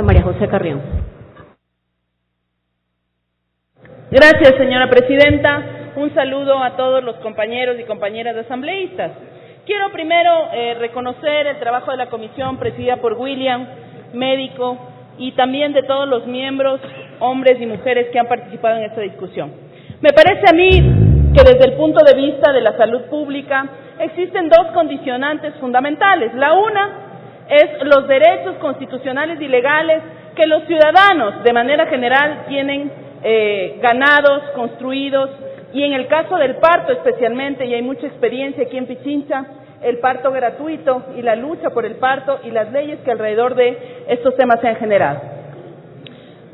María José Carrión. Gracias, señora presidenta. Un saludo a todos los compañeros y compañeras asambleístas. Quiero primero reconocer el trabajo de la comisión presidida por William, médico, y también de todos los miembros, hombres y mujeres que han participado en esta discusión. Me parece a mí que desde el punto de vista de la salud pública existen dos condicionantes fundamentales. La una es los derechos constitucionales y legales que los ciudadanos de manera general tienen ganados, construidos, y en el caso del parto especialmente, y hay mucha experiencia aquí en Pichincha, el parto gratuito y la lucha por el parto y las leyes que alrededor de estos temas se han generado.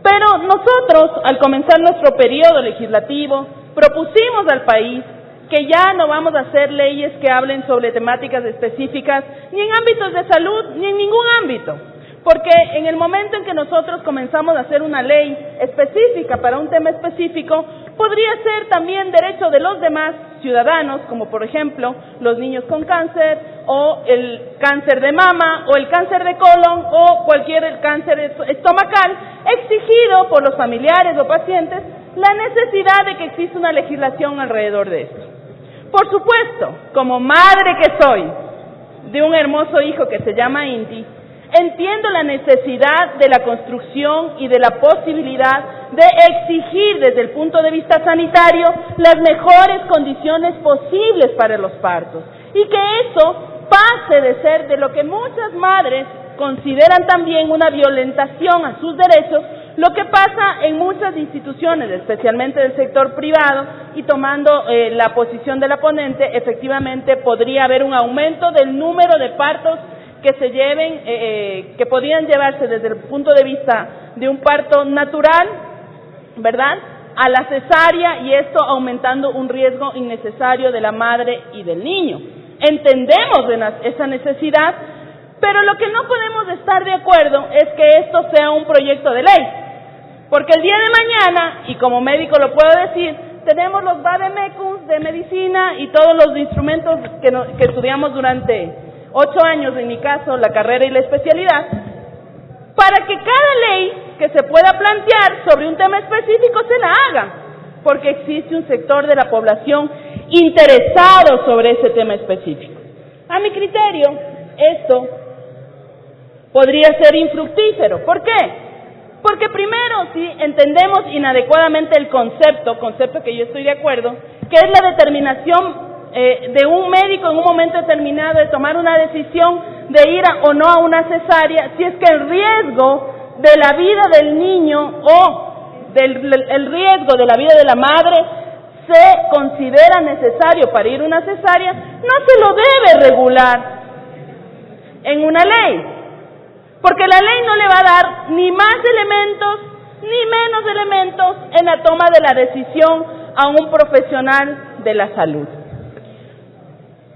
Pero nosotros, al comenzar nuestro periodo legislativo, propusimos al país que ya no vamos a hacer leyes que hablen sobre temáticas específicas, ni en ámbitos de salud, ni en ningún ámbito. Porque en el momento en que nosotros comenzamos a hacer una ley específica para un tema específico, podría ser también derecho de los demás ciudadanos, como por ejemplo los niños con cáncer, o el cáncer de mama, o el cáncer de colon, o cualquier cáncer estomacal, exigido por los familiares o pacientes la necesidad de que exista una legislación alrededor de esto. Por supuesto, como madre que soy de un hermoso hijo que se llama Inti, entiendo la necesidad de la construcción y de la posibilidad de exigir desde el punto de vista sanitario las mejores condiciones posibles para los partos, y que eso pase de ser de lo que muchas madres consideran también una violentación a sus derechos, lo que pasa en muchas instituciones, especialmente del sector privado, y tomando la posición de la ponente, efectivamente podría haber un aumento del número de partos que se lleven, que podrían llevarse desde el punto de vista de un parto natural, ¿verdad?, a la cesárea, y esto aumentando un riesgo innecesario de la madre y del niño. Entendemos esa necesidad, pero lo que no podemos estar de acuerdo es que esto sea un proyecto de ley, porque el día de mañana, y como médico lo puedo decir, tenemos los vademecums de medicina y todos los instrumentos que estudiamos durante 8 años, en mi caso, la carrera y la especialidad, para que cada ley que se pueda plantear sobre un tema específico se la haga, porque existe un sector de la población interesado sobre ese tema específico. A mi criterio, esto podría ser infructífero. ¿Por qué? Porque primero, si entendemos inadecuadamente el concepto que yo estoy de acuerdo, que es la determinación de un médico en un momento determinado de tomar una decisión de ir o no a una cesárea, si es que el riesgo de la vida del niño o el riesgo de la vida de la madre se considera necesario para ir a una cesárea, no se lo debe regular en una ley, porque la ley no le va a dar ni más elementos ni menos elementos en la toma de la decisión a un profesional de la salud.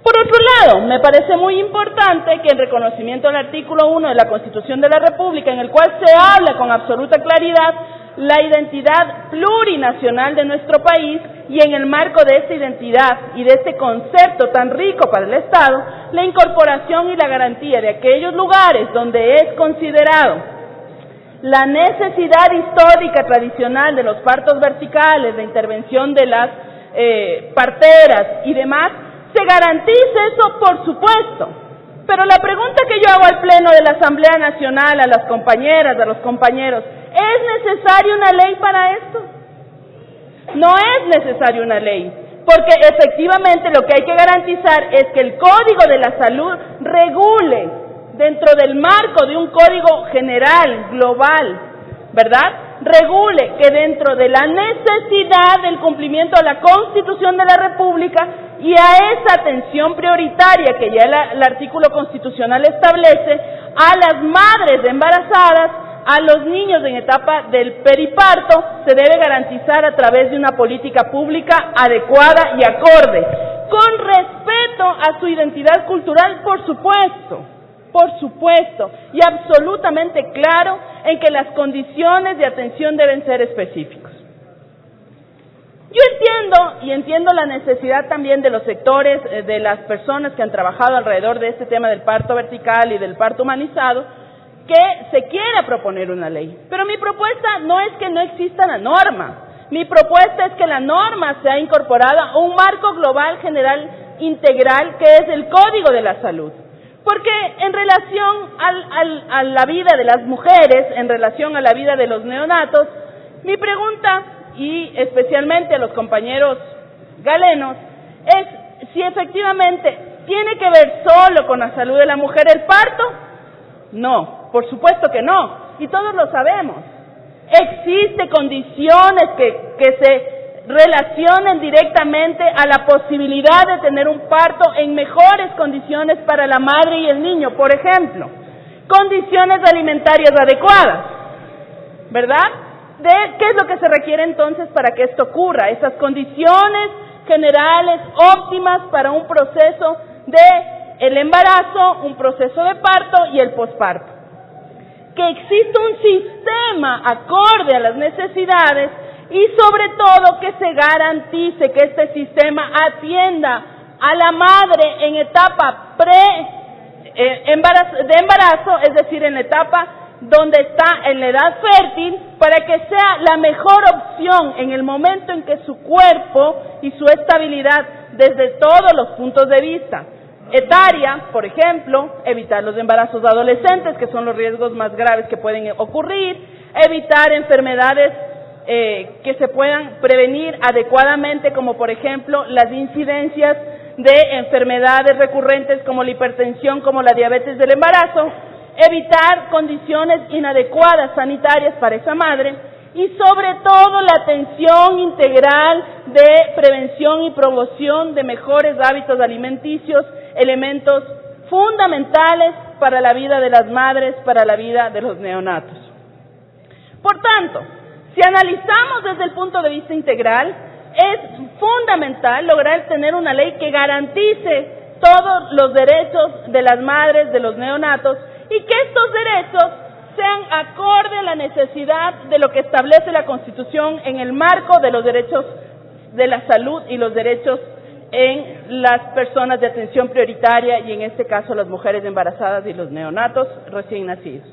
Por otro lado, me parece muy importante que en reconocimiento del artículo 1 de la Constitución de la República, en el cual se habla con absoluta claridad la identidad plurinacional de nuestro país, y en el marco de esta identidad y de este concepto tan rico para el Estado, la incorporación y la garantía de aquellos lugares donde es considerado la necesidad histórica tradicional de los partos verticales, de intervención de las parteras y demás, se garantice eso, por supuesto. Pero la pregunta que yo hago al Pleno de la Asamblea Nacional, a las compañeras, a los compañeros, ¿es necesaria una ley para esto? No es necesaria una ley, porque efectivamente lo que hay que garantizar es que el Código de la Salud regule dentro del marco de un código general, global, ¿verdad?, regule que dentro de la necesidad del cumplimiento de la Constitución de la República y a esa atención prioritaria que ya el artículo constitucional establece, a las madres embarazadas, a los niños en etapa del periparto, se debe garantizar a través de una política pública adecuada y acorde, con respeto a su identidad cultural, por supuesto, y absolutamente claro en que las condiciones de atención deben ser específicos. Yo entiendo la necesidad también de los sectores, de las personas que han trabajado alrededor de este tema del parto vertical y del parto humanizado, que se quiera proponer una ley. Pero mi propuesta no es que no exista la norma. Mi propuesta es que la norma sea incorporada a un marco global general integral que es el Código de la Salud. Porque en relación a la vida de las mujeres, en relación a la vida de los neonatos, mi pregunta, y especialmente a los compañeros galenos, es si efectivamente tiene que ver solo con la salud de la mujer el parto. No, por supuesto que no, y todos lo sabemos. Existen condiciones que se relacionen directamente a la posibilidad de tener un parto en mejores condiciones para la madre y el niño. Por ejemplo, condiciones alimentarias adecuadas, ¿verdad? ¿Qué es lo que se requiere entonces para que esto ocurra? Esas condiciones generales óptimas para un proceso de el embarazo, un proceso de parto y el posparto. Que exista un sistema acorde a las necesidades y sobre todo que se garantice que este sistema atienda a la madre en etapa de embarazo, es decir, en la etapa donde está en la edad fértil, para que sea la mejor opción en el momento en que su cuerpo y su estabilidad desde todos los puntos de vista, etaria, por ejemplo, evitar los embarazos adolescentes, que son los riesgos más graves que pueden ocurrir, evitar enfermedades que se puedan prevenir adecuadamente, como por ejemplo las incidencias de enfermedades recurrentes como la hipertensión, como la diabetes del embarazo, evitar condiciones inadecuadas sanitarias para esa madre y sobre todo la atención integral de prevención y promoción de mejores hábitos alimenticios, elementos fundamentales para la vida de las madres, para la vida de los neonatos. Por tanto, si analizamos desde el punto de vista integral, es fundamental lograr tener una ley que garantice todos los derechos de las madres, de los neonatos, y que estos derechos sean acorde a la necesidad de lo que establece la Constitución en el marco de los derechos de la salud y los derechos en las personas de atención prioritaria y en este caso las mujeres embarazadas y los neonatos recién nacidos.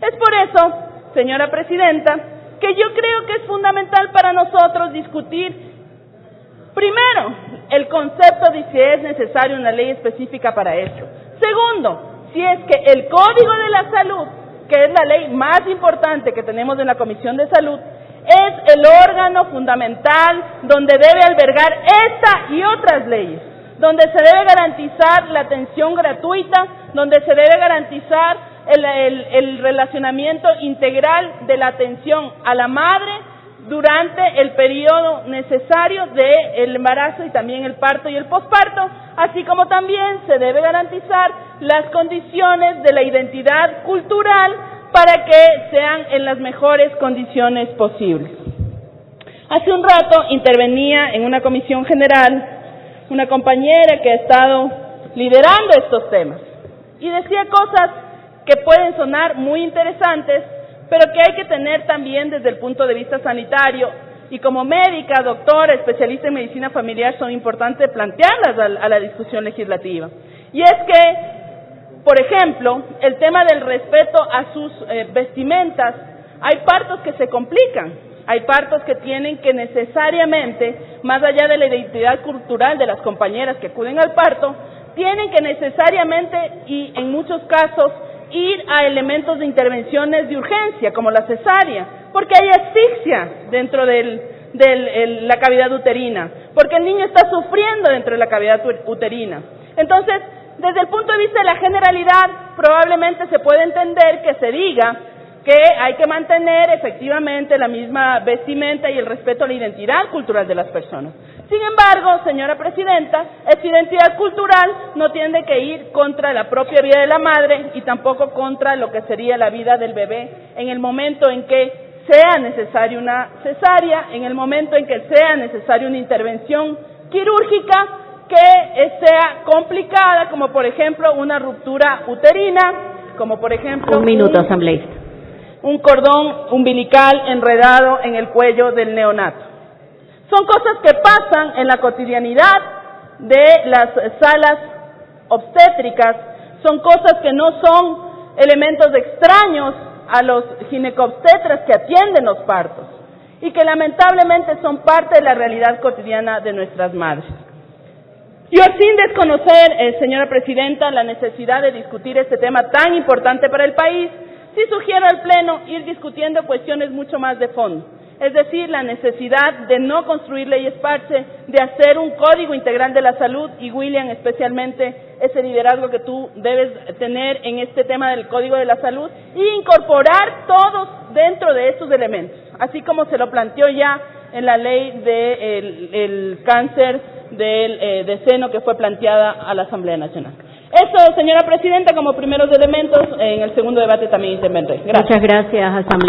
Es por eso, señora Presidenta, que yo creo que es fundamental para nosotros discutir primero el concepto de si es necesaria una ley específica para esto. Segundo, si es que el Código de la Salud, que es la ley más importante que tenemos en la Comisión de Salud, es el órgano fundamental donde debe albergar esta y otras leyes, donde se debe garantizar la atención gratuita, donde se debe garantizar el relacionamiento integral de la atención a la madre durante el periodo necesario del embarazo y también el parto y el posparto, así como también se debe garantizar las condiciones de la identidad cultural para que sean en las mejores condiciones posibles. Hace un rato intervenía en una comisión general una compañera que ha estado liderando estos temas y decía cosas que pueden sonar muy interesantes, pero que hay que tener también desde el punto de vista sanitario, y como médica, doctora, especialista en medicina familiar, son importantes plantearlas a la discusión legislativa. Y es que, por ejemplo, el tema del respeto a sus vestimentas, hay partos que se complican, hay partos que tienen que necesariamente, más allá de la identidad cultural de las compañeras que acuden al parto, tienen que necesariamente, y en muchos casos, ir a elementos de intervenciones de urgencia, como la cesárea, porque hay asfixia dentro de la cavidad uterina, porque el niño está sufriendo dentro de la cavidad uterina. Entonces, desde el punto de vista de la generalidad, probablemente se puede entender que se diga que hay que mantener efectivamente la misma vestimenta y el respeto a la identidad cultural de las personas. Sin embargo, señora Presidenta, esta identidad cultural no tiene que ir contra la propia vida de la madre y tampoco contra lo que sería la vida del bebé en el momento en que sea necesaria una cesárea, en el momento en que sea necesaria una intervención quirúrgica que sea complicada, como por ejemplo una ruptura uterina, como por ejemplo asambleísta. Un cordón umbilical enredado en el cuello del neonato. Son cosas que pasan en la cotidianidad de las salas obstétricas, son cosas que no son elementos extraños a los ginecobstetras que atienden los partos y que lamentablemente son parte de la realidad cotidiana de nuestras madres. Yo, sin desconocer, señora Presidenta, la necesidad de discutir este tema tan importante para el país, sí sugiero al Pleno ir discutiendo cuestiones mucho más de fondo, es decir, la necesidad de no construir leyes parche, de hacer un código integral de la salud, y William, especialmente ese liderazgo que tú debes tener en este tema del código de la salud, y incorporar todos dentro de estos elementos, así como se lo planteó ya en la ley del cáncer de seno que fue planteada a la Asamblea Nacional. Eso, señora Presidenta, como primeros elementos. En el segundo debate también intervendré. Gracias. Muchas gracias, Asamblea.